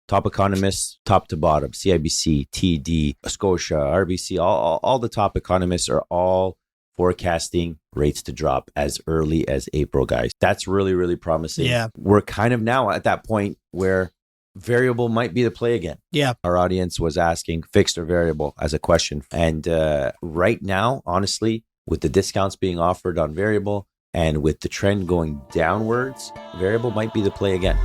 top economists, top to bottom, CIBC, TD, Scotia, RBC, all the top economists are all forecasting rates to drop as early as April, guys. That's really, really promising. Yeah. We're kind of now at that point where variable might be the play again. Yeah. Our audience was asking fixed or variable as a question. And right now, honestly, with the discounts being offered on variable and with the trend going downwards, variable might be the play again.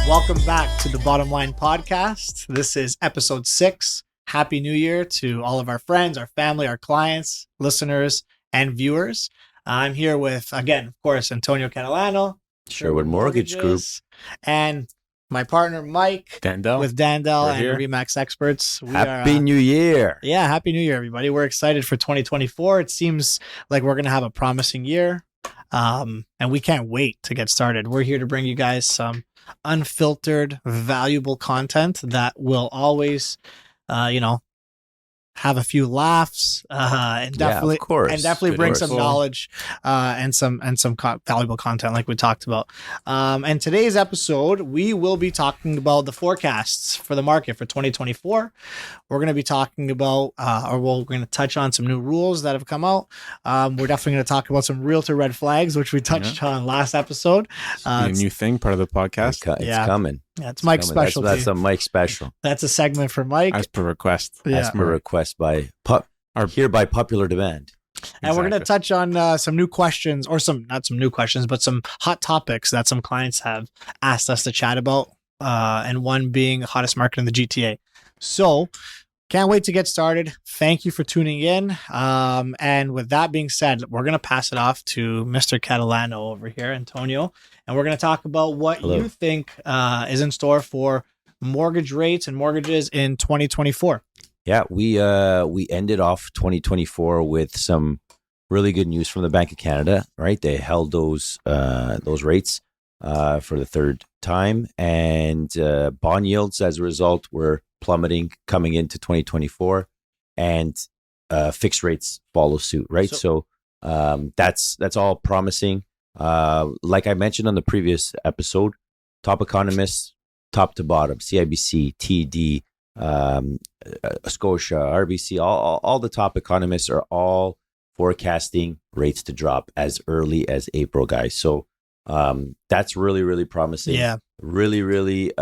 Welcome back to the Bottom Line Podcast. This is episode 6. Happy New Year to all of our friends, our family, our clients, listeners, and viewers. I'm here with, again, of course, Antonio Catalano, Sherwood Mortgage Group, and my partner, Mike, Dandel. with Dandel We're and here. Remax Experts. Happy New Year. Yeah, Happy New Year, everybody. We're excited for 2024. It seems like we're going to have a promising year, and we can't wait to get started. We're here to bring you guys some unfiltered, valuable content that will always, have a few laughs, and definitely, Good bring course. some knowledge, and some valuable content like we talked about. And today's episode, we will be talking about the forecasts for the market for 2024. We're going to be talking about, we're going to touch on some new rules that have come out. We're definitely going to talk about some realtor red flags, which we touched on last episode. A new thing, part of the podcast. It's coming. Yeah, it's Mike's coming. specialty. That's a Mike special. That's a segment for Mike. As per request. Yeah. As per request by hereby popular demand. And we're going to touch on some new questions, or not some new questions, but some hot topics that some clients have asked us to chat about. And one being the hottest market in the GTA. So can't wait to get started. Thank you for tuning in. And with that being said, we're going to pass it off to Mr. Catalano over here, Antonio. And we're going to talk about what you think is in store for mortgage rates and mortgages in 2024. Yeah, we ended off 2024 with some really good news from the Bank of Canada, right? They held those rates for the third time, and bond yields as a result were plummeting coming into 2024, and fixed rates follow suit, right? So that's all promising. Like I mentioned on the previous episode, top economists, top to bottom, CIBC, TD, Scotia, RBC, all the top economists are all forecasting rates to drop as early as April, guys. So that's really, really promising. Yeah. Really, really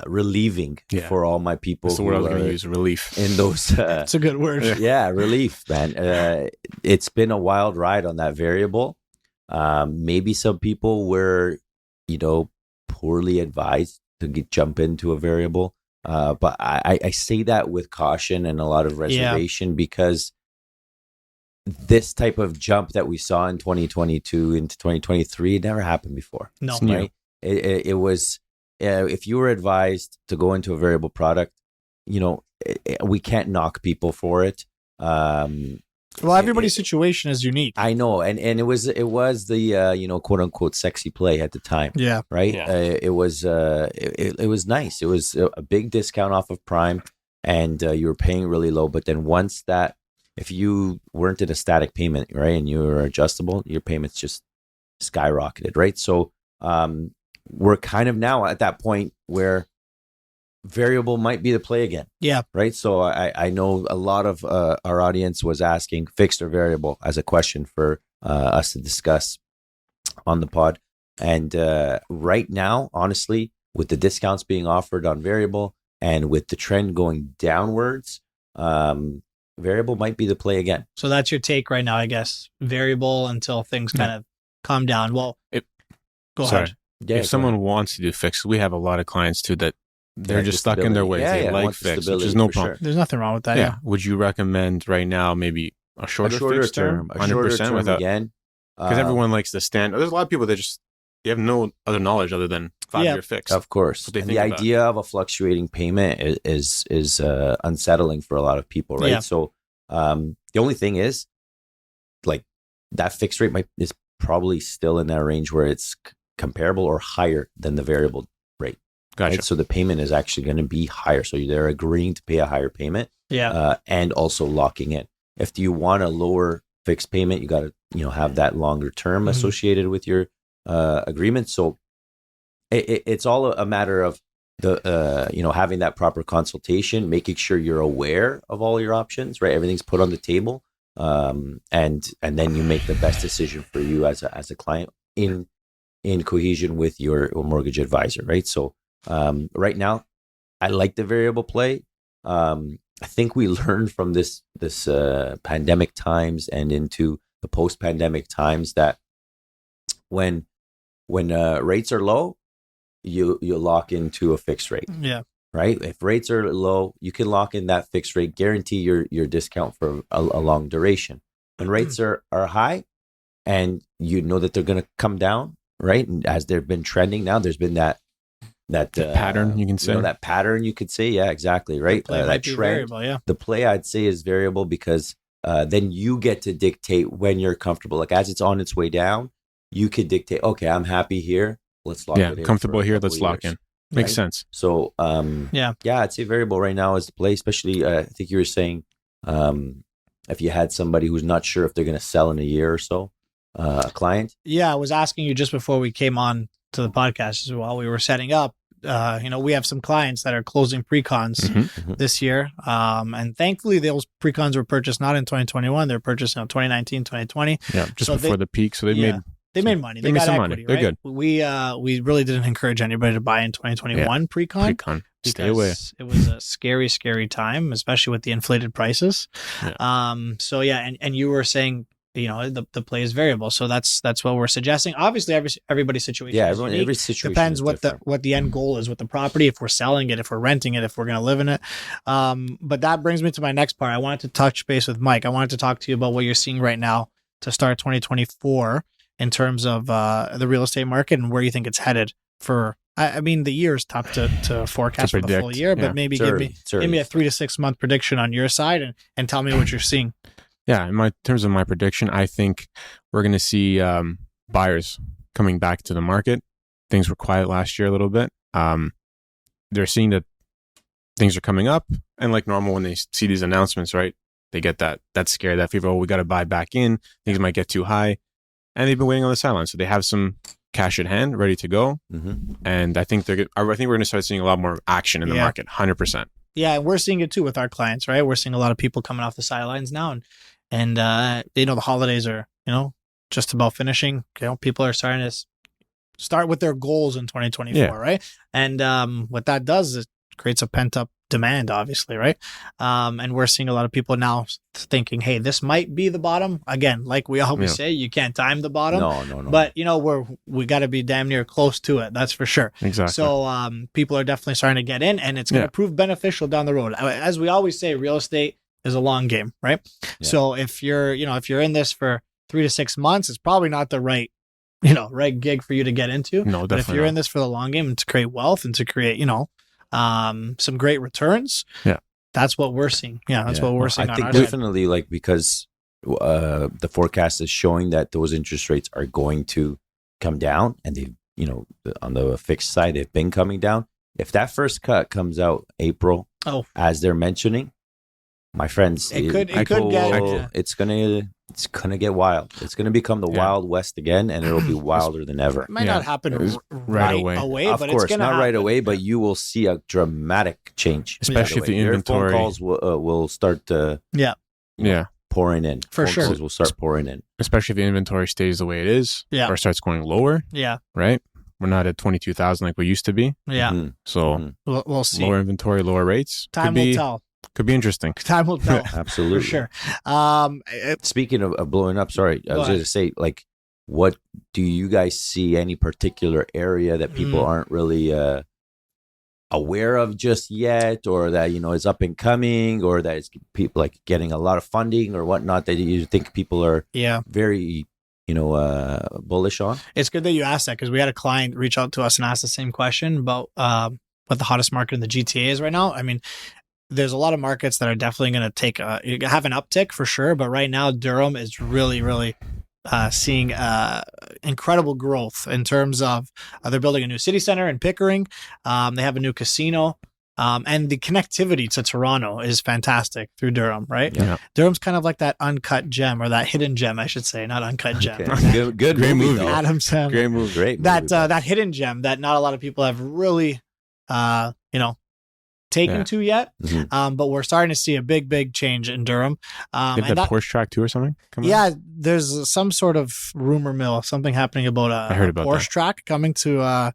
relieving for all my people. That's the word I was going to use, relief. In those, it's a good word. Yeah, relief, man. It's been a wild ride on that variable. Maybe some people were, poorly advised to jump into a variable. But I say that with caution and a lot of reservation because this type of jump that we saw in 2022 into 2023, it never happened before. No, right? It was, if you were advised to go into a variable product, we can't knock people for it. Well, everybody's situation is unique. I know, and it was the quote unquote sexy play at the time. Yeah, right. Yeah. It was nice. It was a big discount off of prime, and you were paying really low. But then once that, if you weren't in a static payment, right, and you were adjustable, your payments just skyrocketed, right? So we're kind of now at that point where variable might be the play again. Yeah. Right. So I know a lot of our audience was asking fixed or variable as a question for us to discuss on the pod. And right now, honestly, with the discounts being offered on variable and with the trend going downwards, variable might be the play again. So that's your take right now, I guess. Variable until things kind of calm down. Well, go ahead. Yeah, if someone wants to do fixed, we have a lot of clients too that they're just stuck in their ways. They like fixed, which is no problem. Sure. There's nothing wrong with that. Yeah. Would you recommend right now maybe a shorter fixed term? A shorter term without, again. Because everyone likes the stand. There's a lot of people that they have no other knowledge other than 5-year fixed. Of course. And the idea of a fluctuating payment is unsettling for a lot of people, right? Yeah. So the only thing is, like, that fixed rate is probably still in that range where it's comparable or higher than the variable rate. Gotcha. Right? So the payment is actually going to be higher. So they're agreeing to pay a higher payment. Yeah. And also locking in. If you want a lower fixed payment, you got to have that longer term associated with your agreement. So it's all a matter of the having that proper consultation, making sure you're aware of all your options, right? Everything's put on the table, and then you make the best decision for you as a client in cohesion with your mortgage advisor, right? So right now, I like the variable play. I think we learned from this pandemic times and into the post-pandemic times that when rates are low, you lock into a fixed rate. Yeah. Right. If rates are low, you can lock in that fixed rate, guarantee your discount for a long duration. When rates are high, and you know that they're going to come down, right? And as they've been trending now, there's been that pattern, you can say. That pattern, you could say. Yeah, exactly. Right. That trend. Variable, yeah. The play, I'd say, is variable because then you get to dictate when you're comfortable. Like as it's on its way down, you could dictate, okay, I'm happy here. Let's lock it in. Comfortable here. Let's lock in. Makes sense. So, I'd say variable right now is the play, especially, I think you were saying, if you had somebody who's not sure if they're going to sell in a year or so, a client. Yeah. I was asking you just before we came on to the podcast as well. We were setting up. We have some clients that are closing pre-cons this year. And thankfully those pre-cons were purchased not in 2021. They're purchased in 2019, 2020. Yeah, just before the peak. So they made money. They got some equity, money. They're right? good. We really didn't encourage anybody to buy in 2021 pre-con. Pre-con. Stay away. It was a scary, scary time, especially with the inflated prices. Yeah. And you were saying, the play is variable. So that's what we're suggesting. Obviously, everybody's situation is unique. Every situation depends is what the end goal is with the property, if we're selling it, if we're renting it, if we're going to live in it. But that brings me to my next part. I wanted to touch base with Mike. I wanted to talk to you about what you're seeing right now to start 2024 in terms of the real estate market and where you think it's headed for. I mean, the year is tough to forecast for the full year, but maybe give me a 3 to 6 month prediction on your side and tell me what you're seeing. Yeah, in terms of my prediction, I think we're going to see buyers coming back to the market. Things were quiet last year a little bit. They're seeing that things are coming up, and like normal, when they see these announcements, right, they get that scare, that fever. Oh, we got to buy back in. Things might get too high, and they've been waiting on the sidelines, so they have some cash at hand, ready to go. And I think we're going to start seeing a lot more action in the market, 100%. Yeah, and we're seeing it too with our clients, right? We're seeing a lot of people coming off the sidelines now, and the holidays are, just about finishing. People are starting to start with their goals in 2024, right? And what that does is it creates a pent up demand, obviously, right? And we're seeing a lot of people now thinking, hey, this might be the bottom. Again, like we always say, you can't time the bottom. No. But we got to be damn near close to it. That's for sure. Exactly. So people are definitely starting to get in, and it's going to prove beneficial down the road. As we always say, real estate is a long game, right? Yeah. So if you're in this for 3 to 6 months, it's probably not the right gig for you to get into. No, definitely. But if you're in this for the long game and to create wealth and to create, some great returns. Yeah. That's what we're seeing. Yeah. That's what we're seeing. I think definitely side. Because the forecast is showing that those interest rates are going to come down, and they, on the fixed side, they've been coming down. If that first cut comes out April, as they're mentioning, my friends, it's gonna get wild. It's gonna become the Wild West again, and it'll be wilder than ever. It might not happen right away. Of but course, it's gonna not happen. right away, but you will see a dramatic change, especially if the inventory phone calls will start to pouring in. For phone sure, calls will start pouring in, especially if the inventory stays the way it is, or starts going lower. Yeah, right. We're not at 22,000 like we used to be. Yeah, so we'll see. Lower inventory, lower rates. Time will tell. Could be interesting. Time will tell. Absolutely. For sure. Speaking of blowing up, sorry, I was going to say, what do you guys see any particular area that people aren't really aware of just yet, or that, is up and coming, or that it's people getting a lot of funding or whatnot that you think people are very, bullish on? It's good that you asked that, because we had a client reach out to us and ask the same question about what the hottest market in the GTA is right now. I mean, there's a lot of markets that are definitely going to have an uptick for sure. But right now, Durham is really, really seeing incredible growth in terms of they're building a new city center in Pickering. They have a new casino. And the connectivity to Toronto is fantastic through Durham, right? Yeah. Durham's kind of like that uncut gem, or that hidden gem, I should say, not uncut gem. Okay. Good Great movie. movie. Though. Adam Sandler. Great movie. Great movie. That hidden gem that not a lot of people have really, taken to yet. Mhm. But we're starting to see a big change in Durham. They have And that Porsche track too or something? coming yeah, out? there's some sort of rumor mill, something happening about I heard about Porsche that. track coming to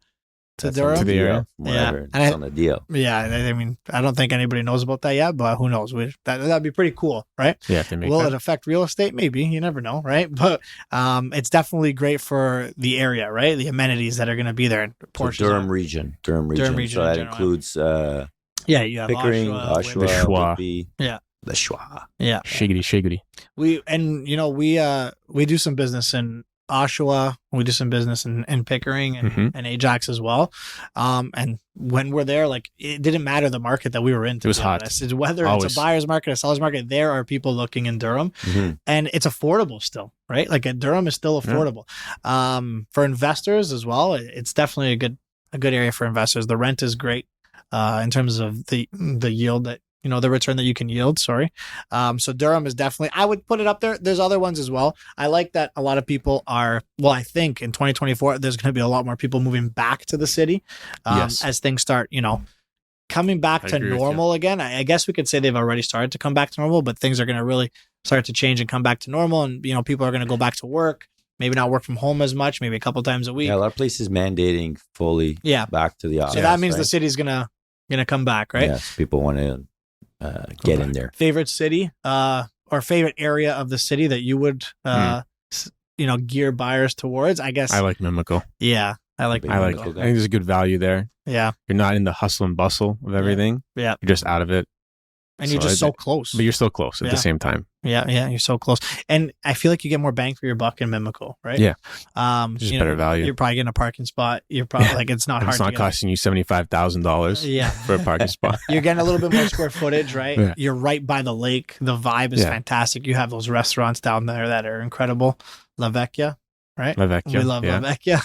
That's Durham. on To the area? deal, Whatever. Yeah. And It's on the deal. Yeah, I mean, I don't think anybody knows about that yet, but who knows? That'd be pretty cool, right? Yeah, if they make Will that. it affect real estate? Maybe. You never know, right? But it's definitely great for the area, right? The amenities that are going to be there. And So Porsche. Durham region. region So in that general. includes Yeah, you have Pickering, Oshawa, Oshawa, The Schwa. would be Yeah. the Schwa. Yeah, Shiggity. we do some business in Oshawa. We do some business in Pickering Mhm. and Ajax as well. And when we're there, like, it didn't matter the market that we were in. To It was be hot. honest. It's whether it's Always. a buyer's market, a seller's market. There are people looking in Durham, Mhm. and it's affordable still, right? Like, Durham is still affordable. For investors as well. It's definitely a good area for investors. The rent is great in terms of the yield that the return that you can yield. Sorry. So Durham is definitely, I would put it up there. There's other ones as well. I like that a lot of people are, well, I think in 2024, there's going to be a lot more people moving back to the city Yes. as things start, coming back I to agree with normal again. I guess we could say they've already started to come back to normal, but things are going to really start to change and come back to normal. And, people are going to go back to work, maybe not work from home as much, maybe a couple times a week. Yeah, a lot of places mandating fully Yeah. back to the office. So that means right? the city's going to come back, right? Yes, people want to get in there. Favorite city or favorite area of the city that you would gear buyers towards? I guess I like Mimico. yeah, I like Big I Mimico. think there's a good value there. Yeah, You're not in the hustle and bustle of everything. Yeah. You're just out of it. and you're So just so close. But you're still close at Yeah. the same time. Yeah, you're so close. And I feel like you get more bang for your buck in Mimico, right? Yeah. Just better value. You're probably getting a parking spot. You're probably like, it's not And hard it's not to get. costing you $75,000 Yeah. for a parking spot. You're getting a little bit more square footage, right? Yeah. You're right by the lake. The vibe is Yeah. fantastic. You have those restaurants down there that are incredible. La Vecchia, right? La Vecchia. We love yeah. La Vecchia.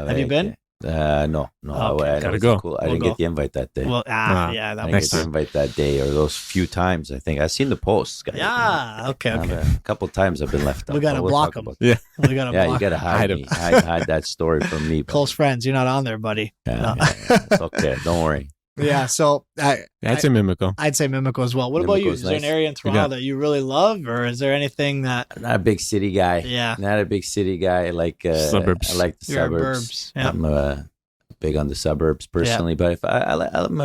Have you been? No. Okay, I gotta was go. Cool. I We'll didn't go. get the invite that day. Well, Ah, yeah, I that didn't next get the time. invite that day, or those few times. I think I've seen the posts. Guys. Yeah, okay. A couple times I've been left out. We gotta but we'll block talk 'em. about Yeah. We got to Yeah, block. you gotta hide Hide 'em. me. Hide that story from me. Close friends. You're not on there, buddy. Yeah, No. yeah, it's okay. Don't worry. Yeah, so That's in Mimico. I'd say Mimico as well. What about you? Mimico's Is there an nice. area in Toronto Yeah. that you really love, or is there anything that? I'm not a big city guy. Yeah, Not a big city guy. I like Suburbs. I like the you're suburbs. burbs. Yeah, I'm big on the suburbs personally, but if I'm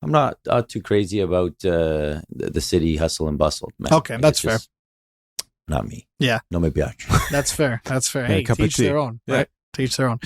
not too crazy about the city hustle and bustle. Man. Okay, Like, that's it's just not me. Yeah. No me piace. that's fair. That's fair. Yeah, a Hey, cup of teach tea. their own. Yeah. Right? Teach their own.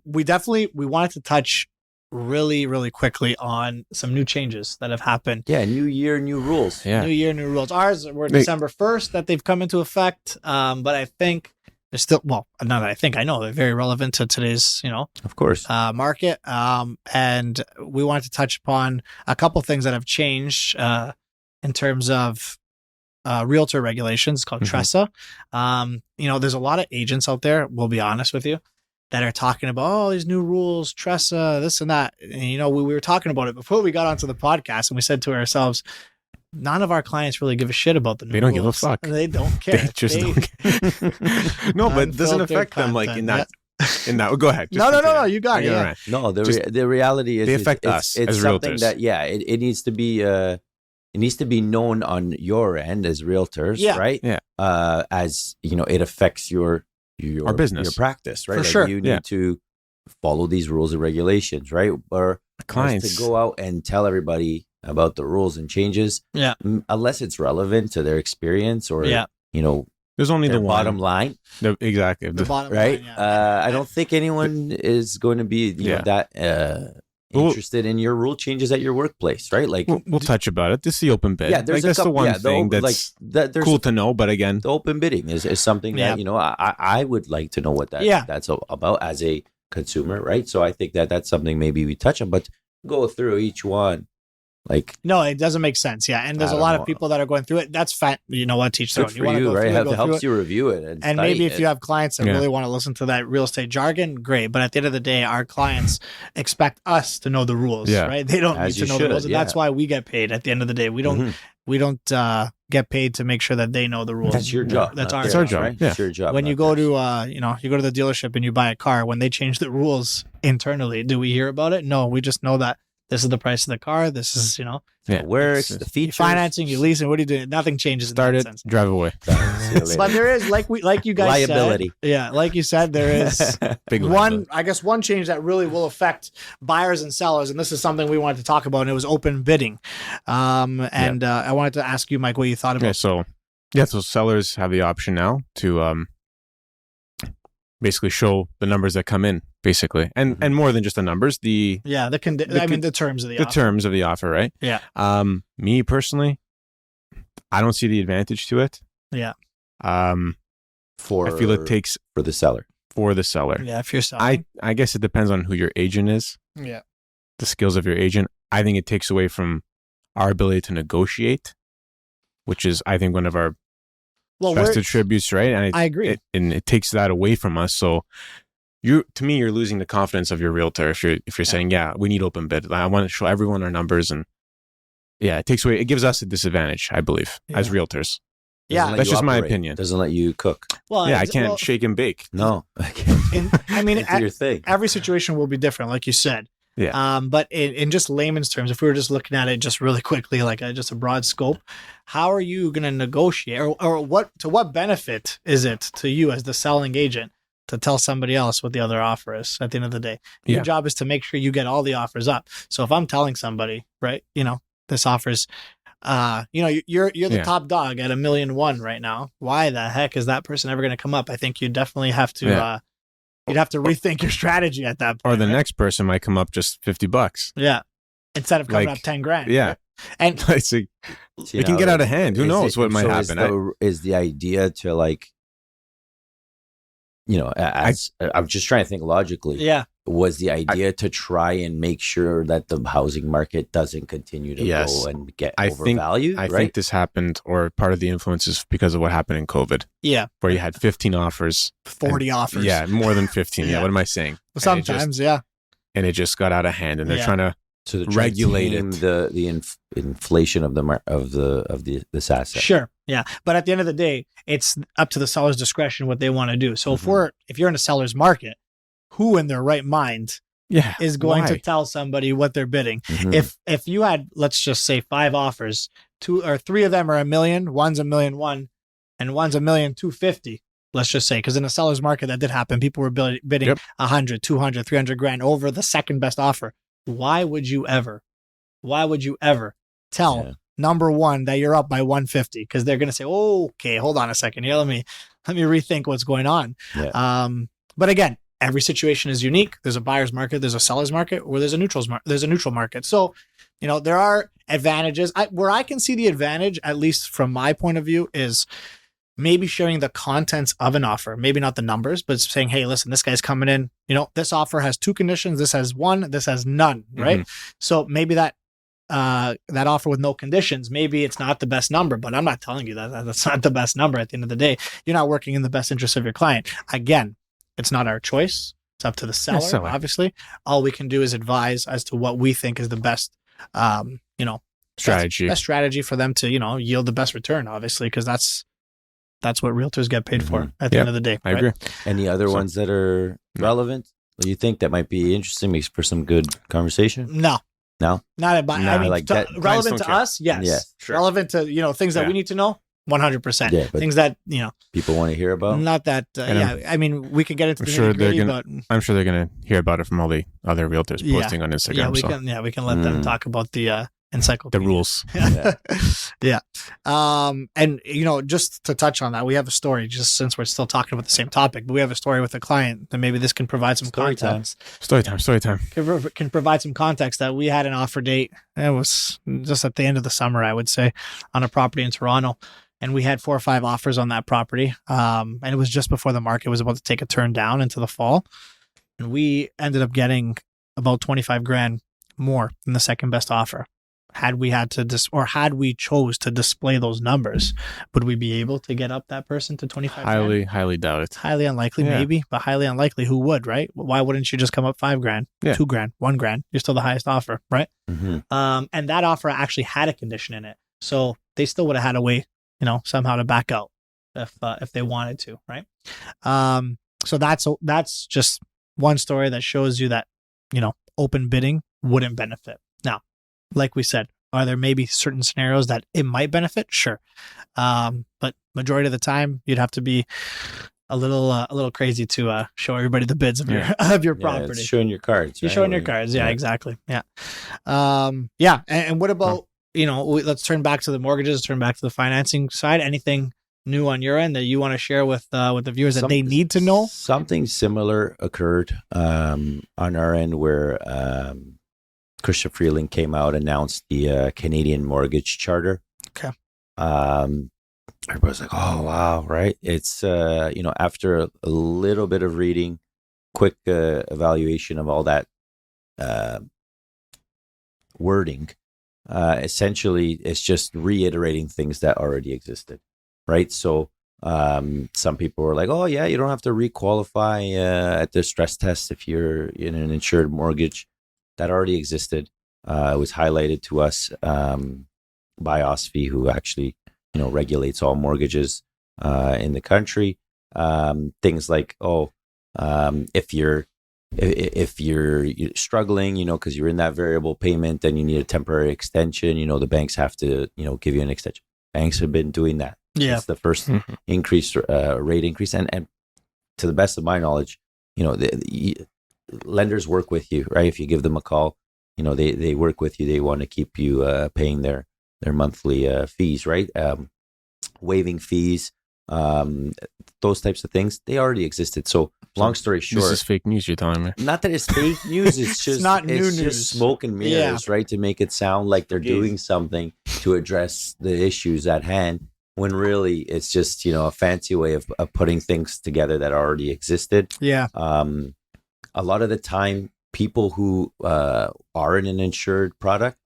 We wanted to touch really, really quickly on some new changes that have happened. Yeah, new year, new rules. Yeah. New year, new rules. Ours were They- December 1st that they've come into effect. But I think they're still, well, not that I think, I know they're very relevant to today's, Of course. market. And we wanted to touch upon a couple things that have changed in terms of realtor regulations called Mhm. TRESA. There's a lot of agents out there, we'll be honest with you, that are talking about, oh, these new rules, TRESA, this and that. And, we were talking about it before we got onto the podcast, and we said to ourselves, none of our clients really give a shit about the new They don't give a rules. fuck. They don't care. They just don't. No, but it doesn't Unfiltered affect them like in content. that. In that. Go ahead. Just No, continue. you got it. You're Yeah. right. No, Just- the reality is they affect it's, us It's as something realtors. that it needs to be it needs to be known on your end as realtors, Yeah. right? Yeah. As it affects your Our business. your practice, right? For Like, sure. you need Yeah. to follow these rules and regulations, right? Or Clients. to go out and tell everybody about the rules and changes, Yeah. unless it's relevant to their experience or Yeah. There's only their the one. bottom line, Exactly. The bottom right? line, yeah. I don't think anyone is going to be Yeah. that Well- interested in your rule changes at your workplace, right? Like, We'll touch about it. This is the open bid. yeah, there's that's the one thing that's there's cool to know. But again, the open bidding is something Yeah. that I would like to know what that's about as a consumer, right? So I think that's something maybe we touch on, but go through each one Like, No, it doesn't make sense. Yeah. And there's I a don't lot know. of people that are going through it. That's fat. You know what? Teach their good own. for wanna you, go right? through it, It go through helps it. you review it. And maybe if study you it. have clients that Yeah. really want to listen to that real estate jargon, great. But at the end of the day, our clients expect us to know the rules, Yeah. right? They don't As need to you know the rules. should, And that's yeah. why we get paid at the end of the day. We don't Mhm. get paid to make sure that they know the rules. That's your job. That's not our theirs, It's our job, right? yeah. It's your job. when not you go theirs. to you go to the dealership and you buy a car, when they change the rules internally, do we hear about it? No, we just know that this is the price of the car. This is, Yeah. It works, It's- the you features. financing, you leasing, what are you doing? Nothing changes in Start that it, sense. drive away. See you later. But there is, like you guys Liability. said, yeah, like you said, there is Big one change that really will affect buyers and sellers, and this is something we wanted to talk about, and it was open bidding. I wanted to ask you, Mike, what you thought about. So sellers have the option now to basically show the numbers that come in, basically, and more than just the numbers, the the terms of the offer. terms of the offer, right? Yeah. Me personally, I don't see the advantage to it. Yeah. I feel it takes for the seller. for the seller. Yeah, if you're selling. I guess it depends on who your agent is, Yeah. the skills of your agent. I think it takes away from our ability to negotiate, which is, I think, one of our best attributes, right? And I agree. It takes that away from us. So you're losing the confidence of your realtor if you're saying, yeah, we need open bid. I want to show everyone our numbers, and it gives us a disadvantage, I believe, as realtors. Yeah. Doesn't let That's you just my operate. opinion. Doesn't let you cook. Well, I can't shake and bake. No, I can't. It's your thing. Every situation will be different, like you said. Yeah. But in just layman's terms, if we were just looking at it just really quickly, like just a broad scope, how are you going to negotiate, or what benefit is it to you as the selling agent to tell somebody else what the other offer is at the end of the day? Your job is to make sure you get all the offers up. So if I'm telling somebody, right, this offers, you're the top dog at 1,000,001 right now. Why the heck is that person ever going to come up? I think you definitely have to, you'd have to rethink your strategy at that point. Or the right? next person might come up just $50. Yeah. Instead of coming Like, up 10 grand. Yeah. And It's like, it can get out of hand. Who knows what might happen? Is the idea to I'm just trying to think logically. yeah, Was the idea to try and make sure that the housing market doesn't continue to go and get overvalued? I think this happened, or part of the influence is because of what happened in COVID, yeah, where you had 15 offers. 40 offers. Yeah, more than 15. Yeah. What am I saying? Sometimes, And it just got out of hand, and they're Yeah. trying to So they're regulate trying to it. tame the inflation of this asset. Sure. Yeah. But at the end of the day, it's up to the seller's discretion what they want to do. So if you're in a seller's market, who in their right mind is going to tell somebody what they're bidding? Mhm. If you had, let's just say 5 offers, 2 or 3 of them are 1,000,000, one's 1,000,001, and one's 1,250,000. Let's just say, because in a seller's market that did happen, people were bidding 100, 200, 300 grand over the second best offer. Why would you ever tell number one that you're up by 150? Because they're going to say, oh, okay, hold on a second here. Let me rethink what's going on. Yeah. But again, every situation is unique. There's a buyer's market, there's a seller's market, or there's a neutral market. So, there are advantages. Where I can see the advantage, at least from my point of view, is maybe sharing the contents of an offer, maybe not the numbers, but saying, hey, listen, this guy's coming in, this offer has 2 conditions. This has 1, this has none. Right. So maybe that offer with no conditions, maybe it's not the best number, but I'm not telling you that that's not the best number. At the end of the day, you're not working in the best interest of your client. Again, it's not our choice. It's up to the seller. Obviously, all we can do is advise as to what we think is the best, strategy. best strategy for them to, yield the best return, obviously, because that's what realtors get paid for at the end of the day. I agree. Any other ones that are relevant? Do you think that might be interesting? Makes for some good conversation? No, not about. No, I mean, like that. relevant to us, yes. Yeah, sure. Relevant to things that we need to know, 100%. Yeah, but things that people want to hear about. not that. I mean, we can get into I'm the sure nitty-gritty, but I'm sure they're gonna hear about it from all the other realtors posting on Instagram. we can let them talk about the encyclopedia. The rules. Yeah. And just to touch on that, we have a story, just since we're still talking about the same topic, but we have a story with a client that maybe this can provide some context. Story time. Can provide some context that we had an offer date. It was just at the end of the summer, I would say, on a property in Toronto. And we had 4 or 5 offers on that property. And it was just before the market was about to take a turn down into the fall. And we ended up getting about 25 grand more than the second best offer. had we had to had we chose to display those numbers, would we be able to get up that person to 25? Highly doubt it. Highly unlikely, Yeah. maybe, but highly unlikely. Who would, right? Why wouldn't you just come up $5,000, Yeah. $2,000, $1,000? You're still the highest offer, right? Mm-hmm. And that offer actually had a condition in it, so they still would have had a way, somehow to back out if they wanted to, right? So that's just one story that shows you that open bidding wouldn't benefit. Now, like we said, are there maybe certain scenarios that it might benefit? Sure, but majority of the time, you'd have to be a little crazy to show everybody the bids of your property. It's showing your cards. You're right? showing your cards. Yeah, exactly. Yeah. And what about, let's turn back to the mortgages, turn back to the financing side. Anything new on your end that you want to share with the viewers that they need to know? Something similar occurred on our end where Christian Freeland came out, announced the Canadian Mortgage Charter. Okay. Everybody's like, oh, wow, right? It's, after a little bit of reading, quick evaluation of all that wording, essentially it's just reiterating things that already existed, right? So some people were like, oh, yeah, you don't have to requalify at the stress test if you're in an insured mortgage. That already existed. It was highlighted to us by OSFI, who actually regulates all mortgages in the country. Things like, if you're struggling, because you're in that variable payment, then you need a temporary extension. The banks have to, give you an extension. Banks have been doing that. Yeah, it's the first increase, rate increase, and to the best of my knowledge, the lenders work with you, right? If you give them a call, they work with you. They want to keep you paying their monthly fees, right? Waiving fees, those types of things, they already existed. So long story short, this is fake news you're telling me. Not that it's fake news, it's just not new it's news. just smoke and mirrors, right? To make it sound like they're doing something to address the issues at hand, when really it's just a fancy way of putting things together that already existed. Yeah. A lot of the time, people who are in an insured product,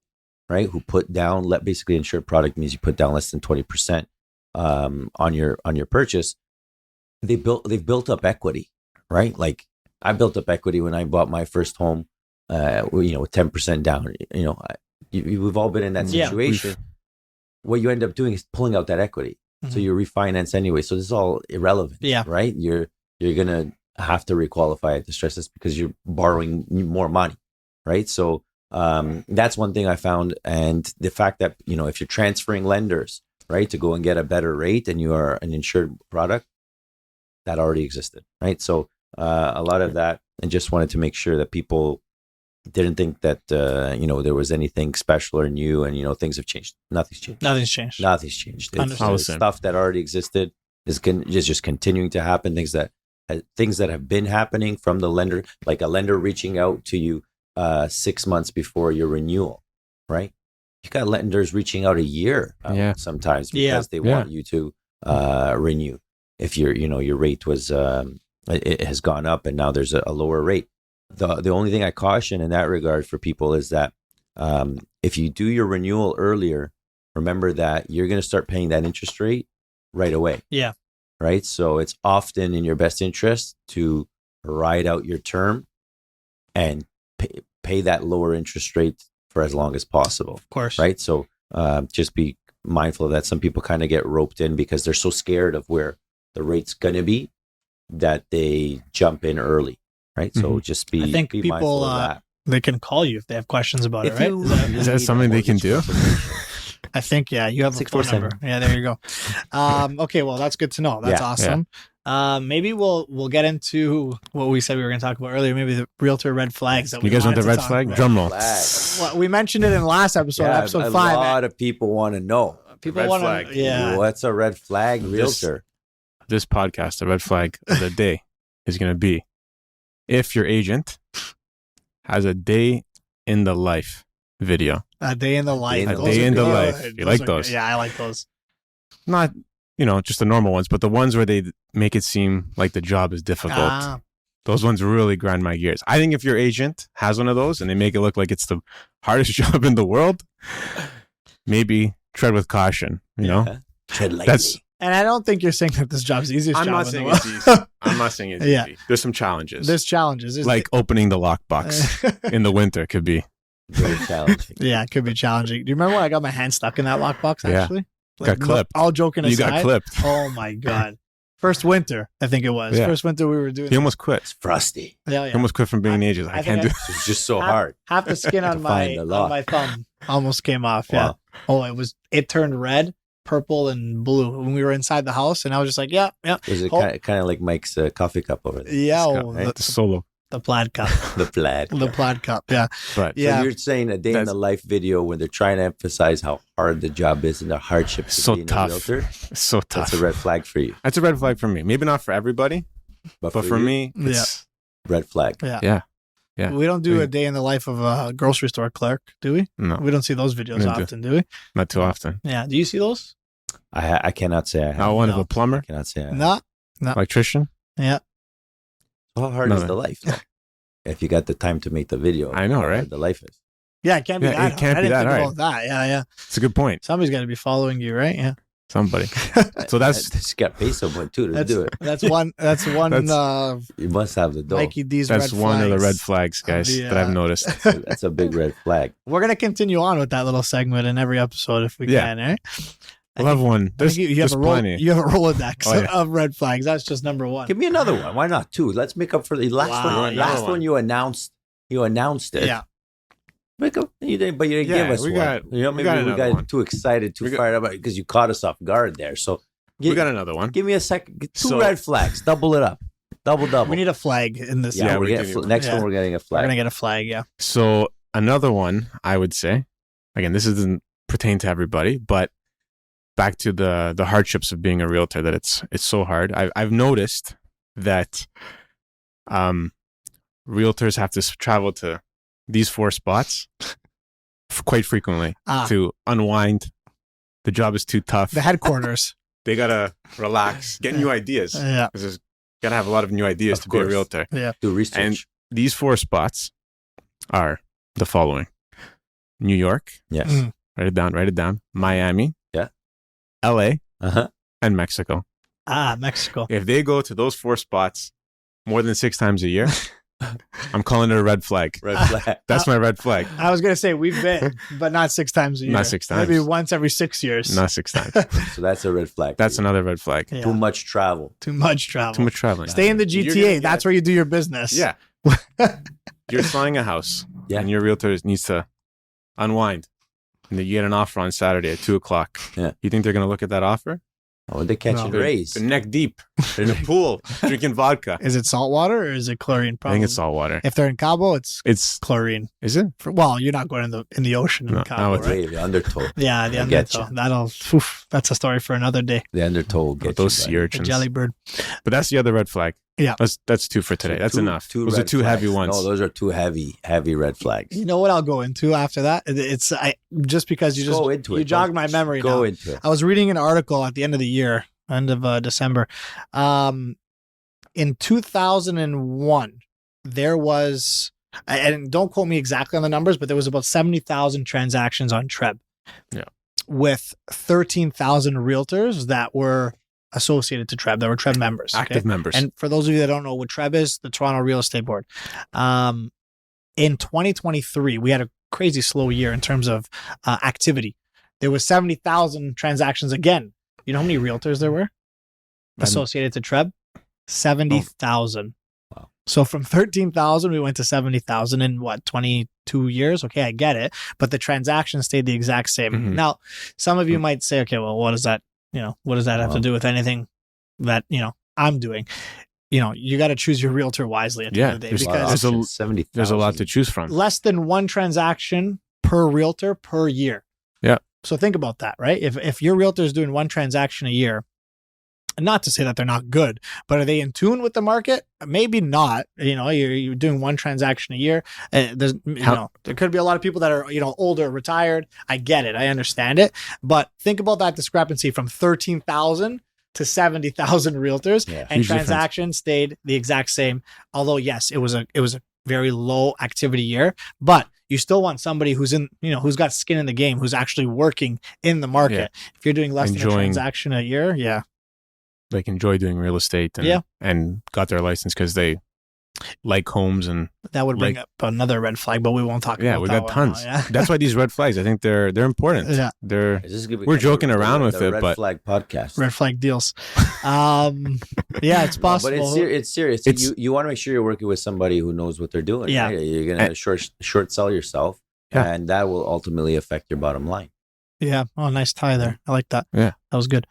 right, who put down, basically insured product means you put down less than 20% on your purchase. They've built up equity, right? Like I built up equity when I bought my first home, with 10% down. We've all been in that situation. What you end up doing is pulling out that equity, so you refinance anyway. So this is all irrelevant, right? You're gonna have to requalify at the stress test because you're borrowing more money, right? So that's one thing I found, and the fact that if you're transferring lenders, right, to go and get a better rate and you are an insured product, that already existed, right? So a lot of that, and just wanted to make sure that people didn't think that there was anything special or new, and things have changed. Nothing's changed. It's stuff that already existed is just continuing to happen. Things that have been happening from the lender, like a lender reaching out to you 6 months before your renewal, right? You got lenders reaching out a year sometimes because they want you to renew. If your rate was it has gone up and now there's a lower rate. The only thing I caution in that regard for people is that if you do your renewal earlier, remember that you're going to start paying that interest rate right away. Yeah. Right. So it's often in your best interest to ride out your term and pay that lower interest rate for as long as possible. Of course. Right. So just be mindful of that. Some people kind of get roped in because they're so scared of where the rate's going to be that they jump in early. Right. So just be, I think be people, mindful of that. They can call you if they have questions about it, right? Is that something they can do? I think, you have a phone number. Yeah, there you go. Okay, well, that's good to know. That's awesome. Maybe we'll get into what we said we were going to talk about earlier. Maybe the realtor red flags. That you guys want the red flag? Drum roll. Well, we mentioned it in the last episode, episode 5. A lot of people want to know. People want to, what's a red flag realtor? This podcast, the red flag of the day is going to be if your agent has a day in the life video. A day in the life. A day in the life. You like those? Yeah, I like those. Not, just the normal ones, but the ones where they make it seem like the job is difficult. Those ones really grind my gears. I think if your agent has one of those and they make it look like it's the hardest job in the world, maybe tread with caution, you know? Tread lightly. That's And I don't think you're saying that this job's the easiest I'm job not in the saying world. it's easy. I'm not saying it's Yeah. easy. There's some challenges. There's challenges. There's like opening the lockbox in the winter could be. Very challenging. yeah, it could be challenging. Do you remember when I got my hand stuck in that lockbox, Yeah. actually? Got clipped. All joking You aside. got clipped. Oh, my God. First winter, I think it was. Yeah. First winter we were doing He almost quit. It's frosty. Yeah, He yeah. almost quit from being an agent. I I think can't do It's just so Half- hard. Half the skin on To my find the lock. thumb almost came off. Yeah. Wow. Oh, it turned red, purple, and blue when we were inside the house, and I was just like, yeah. Was it Oh. kind of like Mike's coffee cup over there? Yeah, Scott, oh, right? The solo. the plaid cup. The plaid. The plaid cup. Yeah. But Yeah. So you're saying a day in That's- the life video when they're trying to emphasize how hard the job is and the hardships So of being tough. a realtor? it's so tough. That's a red flag for you. That's a red flag for me. Maybe not for everybody, but for you, me, it's red flag. Yeah. We don't do We- a day in the life of a grocery store clerk, do we? no, We don't see those videos We do. often, do we? not too often. Yeah. Do you see those? I cannot say I have. Not one of No. a plumber, I cannot say I have. No. electrician. Yeah. How hard is No. the life? though? If you got the time to make the video, I know, how hard right? The life is. Yeah, it can't be Yeah, that. it can't hard. be I didn't that think hard. about that. Yeah, yeah. It's a good point. Somebody's got to be following you, right? Yeah. Somebody. So that's Just got to pay someone too to That's do it. that's one. That's one. That's- You must have the dough. Mikey D's that's red one of the flags. red flags, guys, the, that I've noticed. That's a big red flag. We're gonna continue on with that little segment in every episode if we Yeah. can. Eh? We'll have one. I think There's, you have there's a roll, plenty. you have a Rolodex Oh, yeah. of red flags. That's just number one. Give me another one. Why not two? Let's make up for the last Wow, one. yeah. Last one you announced. You announced it. Yeah. Make up. You didn't, but you didn't Yeah, give us we one. got- you know, we maybe got we another got one. too excited, too We got- fired up because you caught us off guard there. So We got another one. give me a second. Two So- red flags. Double it up. Double. We need a flag in this. Yeah, Yeah, we're we getting do. next Yeah. one. We're getting a We're flag. gonna get a flag. Yeah. So another one, I would say, again, this doesn't pertain to everybody, but back to the hardships of being a realtor, that it's so hard. I've noticed that realtors have to travel to these 4 spots quite frequently to unwind. The job is too tough. The headquarters. They gotta relax, get new ideas. Yeah. Because there's gotta have a lot of new ideas Of to be a course. realtor. Do research. And these 4 spots are the following: New York, yes. Mm. write it down. Miami, Yeah. LA, Uh-huh. and Mexico. Mexico. If they go to those 4 spots more than 6 times a year, I'm calling it a red flag. Red flag. That's my red flag. I was gonna say we've been, but not 6 times a year. Not 6 times. Maybe once every 6 years. Not 6 times. So that's a red flag. That's for you. another red flag. Yeah. Too much travel. Too much travel. Too much traveling. Stay in the You're GTA. gonna get- That's where you do your business. Yeah. You're selling a house, Yeah. and your realtor needs to unwind. And then you get an offer on Saturday at 2:00. Yeah. You think they're going to look at that offer? Oh, they're catching No. rays. They're neck deep. They're in a pool drinking vodka. Is it salt water or is it chlorine? I Probably. think it's salt water. If they're in Cabo, it's It's chlorine. is it? Well, you're not going in the ocean in No, Cabo, no, it's- right? Ray, the undertow. Yeah, the I get undertow. That's a story for another day. The undertow will get Those you, sea buddy. The urchins. jellybird. But that's the other red flag. Yeah. That's 2 for today. So That's enough. Those are red 2 heavy flags. ones. No, those are 2 heavy red flags. You know what I'll go into after that? It's just because you just Go into it. you jogged Don't my memory Go now. into it. I was reading an article at the end of the year, end of December. In 2001, there was, and don't quote me exactly on the numbers, but there was about 70,000 transactions on Treb. Yeah. With 13,000 realtors that were associated to Treb, that were Treb members. okay? Active members. And for those of you that don't know what Treb is, the Toronto Real Estate Board. In 2023, we had a crazy slow year in terms of activity. There was 70,000 transactions again. You know how many realtors there were associated to Treb? 70,000. Wow. So from 13,000, we went to 70,000 in what, 22 years? Okay, I get it. But the transactions stayed the exact same. Mhm. Now, some of you might say, okay, well, what does that have to do with anything that, I'm doing? You got to choose your realtor wisely at the end of the day, there's- because there's a- 70,000. There's a lot to choose from. less than one transaction per realtor per year. Yeah. So think about that, right? If your realtor is doing one transaction a year, not to say that they're not good, but are they in tune with the market? Maybe not. You're doing one transaction a year. There could be a lot of people that are, older, retired. I get it. I understand it. But think about that discrepancy from 13,000 to 70,000 realtors, Yeah. and Huge difference. transactions stayed the exact same. Although yes, it was a very low activity year, but you still want somebody who's in, who's got skin in the game, who's actually working in the market. If you're doing less than a Enjoying- transaction a year, Like enjoy doing real estate and got their license because they like homes and that would bring up another red flag, but we won't talk about we that got one tons. now, That's why these red flags, I think they're important. Yeah. We're joking around with it, Red but Flag podcast. Red flag deals. Yeah, it's possible. But it's serious. You want to make sure you're working with somebody who knows what they're doing. Yeah. Right? You're going to short sell yourself, and that will ultimately affect your bottom line. Yeah. Oh, nice tie there. I like that. Yeah. That was good.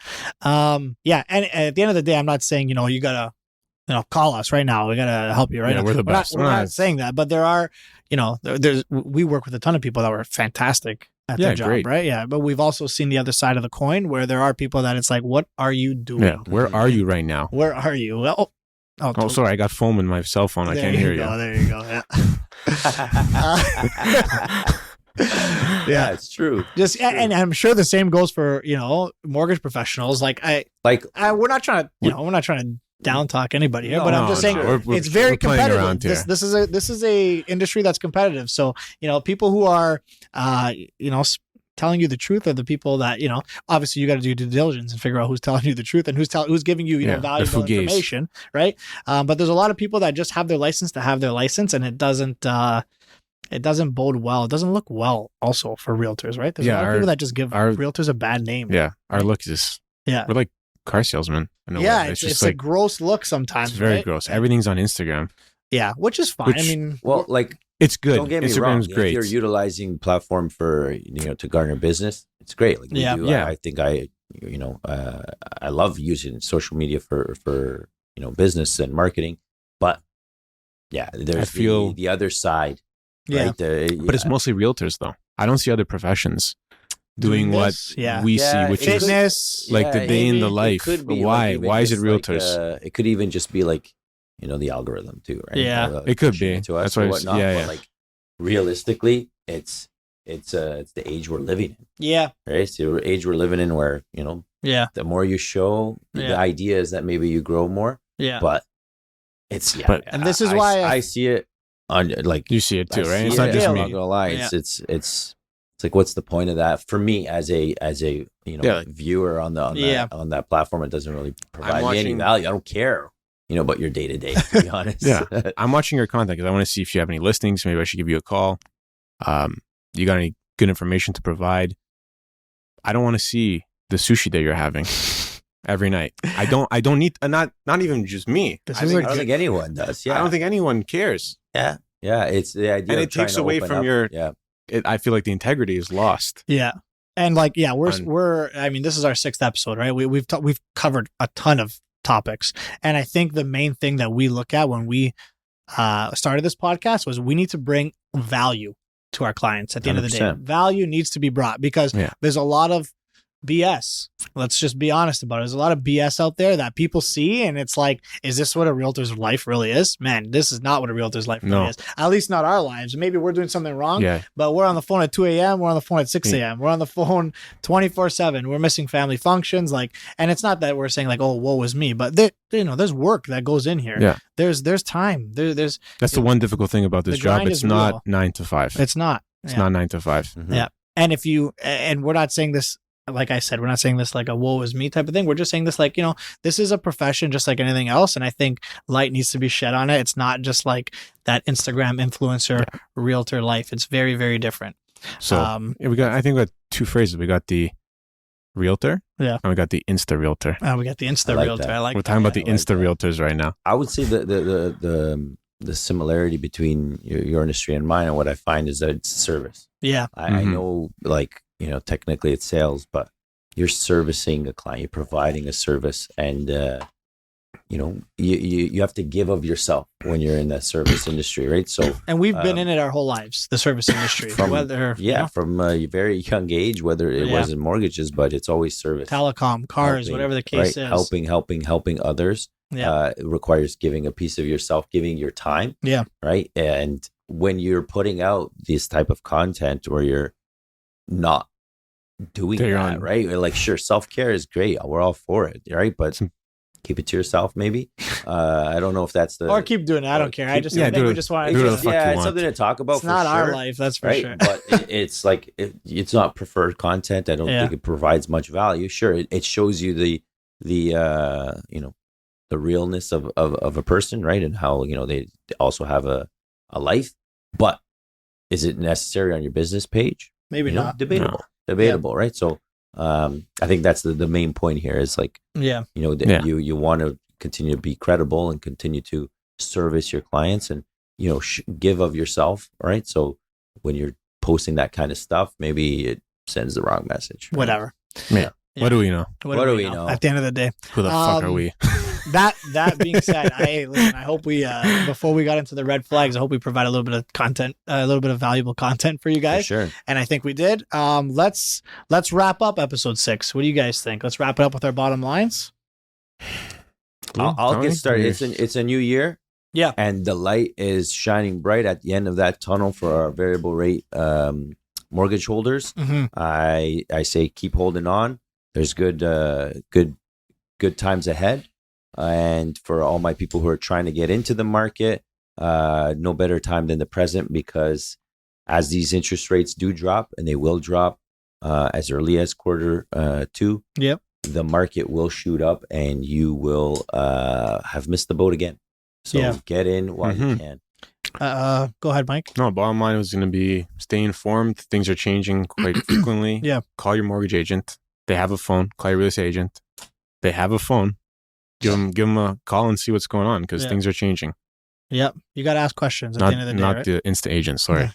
Yeah. And at the end of the day, I'm not saying, you gotta, call us right now. We gotta help you right now. We're the best. We're not saying that, but there are, we work with a ton of people that were fantastic at their job, great. right? Yeah. But we've also seen the other side of the coin where there are people that it's like, what are you doing? Yeah. Where are you right now? Where are you? Well, Oh, sorry. I got foam in my cell phone. I can't hear you. There you go. Yeah. Yeah, it's true. And I'm sure the same goes for mortgage professionals. Like we're not trying to down talk anybody here, but I'm just saying it's very competitive. Around here. This is a industry that's competitive. So people who are telling you the truth are the people that obviously you got to do due diligence and figure out who's telling you the truth and who's giving you valuable information, right? But there's a lot of people that just have their license to have their license, and it doesn't bode well. It doesn't look well also for realtors, right? There's a lot of people that just give realtors a bad name. Yeah. Our look is we're like car salesmen. It's like a gross look sometimes. It's very right? gross. Everything's on Instagram. Yeah, which is fine. It's good. Don't get me Instagram's wrong. great. If you're utilizing platform for to garner business, it's great. Like we do. I think I love using social media for business and marketing. But there's the other side. Yeah. Right? But it's mostly realtors though. I don't see other professions doing what we see, which fitness, is like the day in the life. Why is it realtors? It could even just be like the algorithm too, right? Yeah, it could be. To us That's why. whatnot, but like realistically, it's the age we're living in. Yeah, right. It's the age we're living in where the more you show, the idea is that maybe you grow more. Yeah, but it's and this is why I see it on like you see it too, right? It's not just me. I'm not gonna lie. It's like, what's the point of that for me as a viewer on that platform? It doesn't really provide me any value. I don't care, about your day to day. To be honest, I'm watching your content because I want to see if you have any listings. Maybe I should give you a call. You got any good information to provide? I don't want to see the sushi that you're having every night. I don't need not even just me. I don't think anyone does. Yeah, I don't think anyone cares. Yeah. It's the idea, and it takes away from your. Yeah. I feel like the integrity is lost. Yeah. And we're I mean, this is our 6th episode, right? We've covered a ton of topics. And I think the main thing that we look at when we started this podcast was we need to bring value to our clients at the end of the day. Value needs to be brought because there's a lot of BS. Let's just be honest about it. There's a lot of BS out there that people see, and it's like, is this what a realtor's life really is? Man, this is not what a realtor's life really is. At least not our lives. Maybe we're doing something wrong, but we're on the phone at 2 a.m. We're on the phone at 6 a.m. We're on the phone 24/7. We're missing family functions. And it's not that we're saying like, oh, woe is me, but there's work that goes in here. Yeah. There's time. That's the one difficult thing about this job. It's not 9 to 5. It's not. It's not 9 to 5. Mm-hmm. Yeah. And we're not saying this, like I said, we're not saying this like a woe is me type of thing. We're just saying this like, this is a profession just like anything else. And I think light needs to be shed on it. It's not just like that Instagram influencer realtor life. It's very, very different. So I think we got 2 phrases. We got the realtor. Yeah. And we got the Insta realtor. We got the Insta realtor. We're talking about the Insta realtors right now. I would say the similarity between your industry and mine, and what I find is that it's service. Yeah. I know technically it's sales, but you're servicing a client, you're providing a service, and you have to give of yourself when you're in that service industry, right? So, and we've been in it our whole lives, the service industry, from a very young age, whether it wasn't mortgages, but it's always service, telecom, cars, whatever the case is, helping others. It requires giving a piece of yourself, giving your time. Yeah. Right. And when you're putting out this type of content where you're not doing They're that, on- right? Like, sure, self-care is great. We're all for it, right? But keep it to yourself, maybe. I don't know if that's the Or keep doing it. I or don't care. I keep just doing think it. we just want It's do to. whatever just, the fuck you it's want. something to talk about. It's for not our sure, life, that's for right? sure. But it's like it's not preferred content. I don't Yeah. think it provides much value. Sure, it shows you the the realness of a person, right? And how they also have a life. But is it necessary on your business page? Maybe not. Debatable, right? So I think that's the main point here is like, Yeah. that Yeah. you want to continue to be credible and continue to service your clients and give of yourself, right? So when you're posting that kind of stuff, maybe it sends the wrong message, right? Whatever. Yeah. What do we know? What do we know? At the end of the day, Who the fuck are we? That being said, I hope we before we got into the red flags, I hope we provide a little bit of content, a little bit of valuable content for you For guys. sure. And I think we did. Let's wrap up episode 6. What do you guys think? Let's wrap it up with our bottom lines. I'll Tony? get started. It's a new year. Yeah. And the light is shining bright at the end of that tunnel for our variable rate mortgage holders. Mm-hmm. I say keep holding on. There's good times ahead. And for all my people who are trying to get into the market, no better time than the present, because as these interest rates do drop, and they will drop as early as Q2, Yep. the market will shoot up and you will have missed the boat again. So Yeah. get in while you can. Go ahead, Mike. No, bottom line was going to be stay informed. Things are changing quite frequently. Yeah. Call your mortgage agent. They have a phone. Call your real estate agent. They have a phone. Give them a call and see what's going on, because Yeah. things are changing. Yep. You got to ask questions at Not the end of the day, right? the Insta agent. Sorry,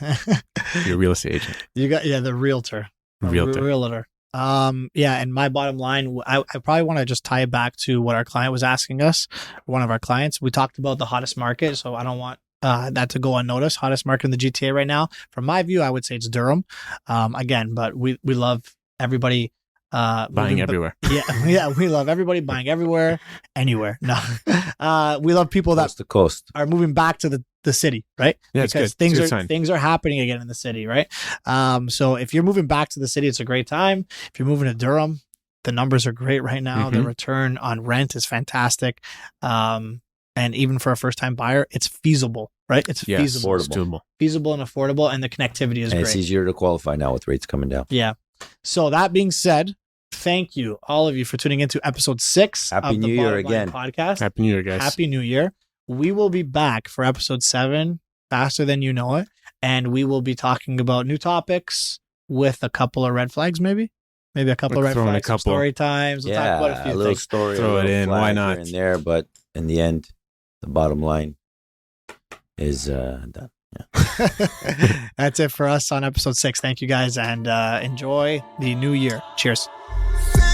your real estate agent. You got the realtor. Realtor. Realtor. And my bottom line, I probably want to just tie it back to what our client was asking us. One of our clients, we talked about the hottest market, so I don't want that to go unnoticed. Hottest market in the GTA right now, from my view, I would say it's Durham. Again, but we love everybody Buying everywhere. Yeah, we love everybody buying everywhere, anywhere. No, we love people that Coast to coast. are moving back to the city, right? Yeah, it's because good. It's a good things sign. things are happening again in the city, right? So if you're moving back to the city, it's a great time. If you're moving to Durham, the numbers are great right now. The return on rent is fantastic. And even for a first time buyer, it's feasible, right? It's Yes, feasible, it's doable. feasible and affordable, and the connectivity is And great. it's easier to qualify now with rates coming down. Yeah. So that being said, thank you, all of you, for tuning into episode 6 Happy of the New Year Bottom Line again. podcast. Happy New Year, guys. Happy New Year. We will be back for episode 7 faster than you know it. And we will be talking about new topics with a couple of red flags, maybe a couple of red throw in a flags, some couple. story times. We'll talk about a few little things. story, Throw a it little in, why flag not? here and there, but in the end, the bottom line is done. Yeah. That's it for us on episode 6. Thank you guys, and enjoy the new year. Cheers. Say